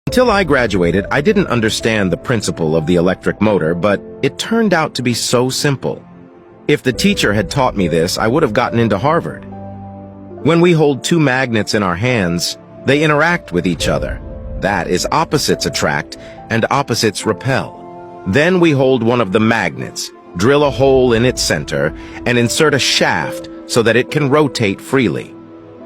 Until I graduated, I didn't understand the principle of the electric motor, but it turned out to be so simple. If the teacher had taught me this, I would have gotten into Harvard. When we hold two magnets in our hands, they interact with each other. That is, opposites attract and opposites repel. Then we hold one of the magnets, drill a hole in its center, and insert a shaft so that it can rotate freely.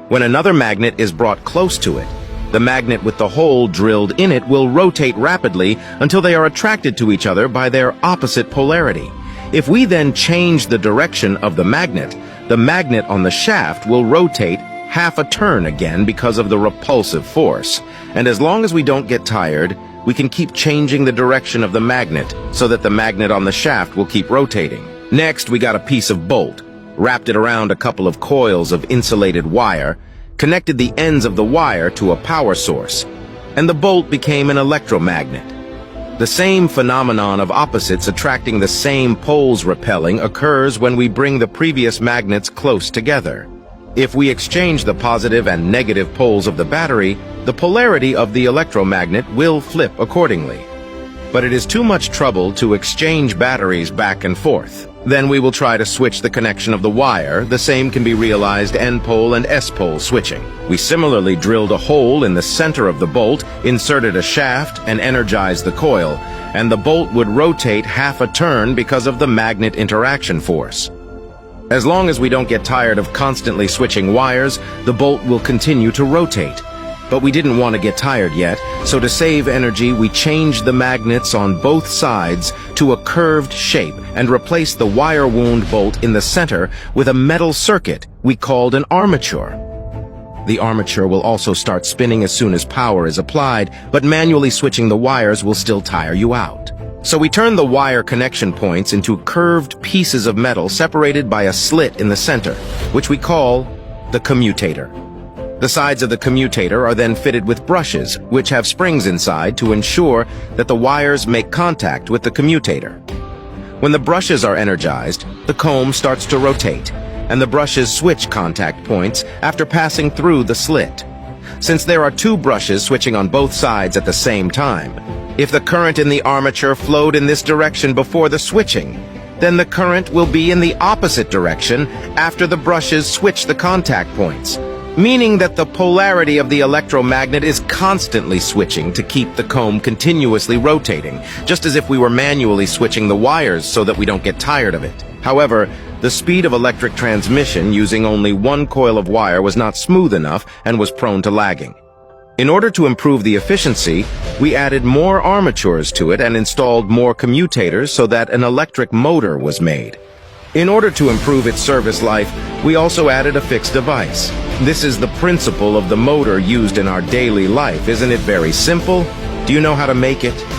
When another magnet is brought close to it, the magnet with the hole drilled in it will rotate rapidly until they are attracted to each other by their opposite polarity. If we then change the direction of the magnet on the shaft will rotate half a turn again because of the repulsive force. And as long as we don't get tired, we can keep changing the direction of the magnet so that the magnet on the shaft will keep rotating. Next, we got a piece of bolt, wrapped it around a couple of coils of insulated wire, connected the ends of the wire to a power source, and the bolt became an electromagnet. The same phenomenon of opposites attracting the same poles repelling occurs when we bring the previous magnets close together. If we exchange the positive and negative poles of the battery, the polarity of the electromagnet will flip accordingly. But it is too much trouble to exchange batteries back and forth. Then we will try to switch the connection of the wire. The same can be realized N-pole and S-pole switching. We similarly drilled a hole in the center of the bolt, inserted a shaft, and energized the coil, and the bolt would rotate half a turn because of the magnet interaction force. As long as we don't get tired of constantly switching wires, the bolt will continue to rotate. But we didn't want to get tired yet, so to save energy, we changed the magnets on both sides to a curved shape and replaced the wire wound bolt in the center with a metal circuit we called an armature. The armature will also start spinning as soon as power is applied, but manually switching the wires will still tire you out. So we turned the wire connection points into curved pieces of metal separated by a slit in the center, which we call the commutator. The sides of the commutator are then fitted with brushes, which have springs inside to ensure that the wires make contact with the commutator. When the brushes are energized, the comb starts to rotate, and the brushes switch contact points after passing through the slit. Since there are two brushes switching on both sides at the same time, if the current in the armature flowed in this direction before the switching, then the current will be in the opposite direction after the brushes switch the contact points, meaning that the polarity of the electromagnet is constantly switching to keep the comb continuously rotating, just as if we were manually switching the wires so that we don't get tired of it. However, the speed of electric transmission using only one coil of wire was not smooth enough and was prone to lagging. In order to improve the efficiency, we added more armatures to it and installed more commutators so that an electric motor was made. In order to improve its service life, we also added a fixed device. This is the principle of the motor used in our daily life. Isn't it very simple? Do you know how to make it?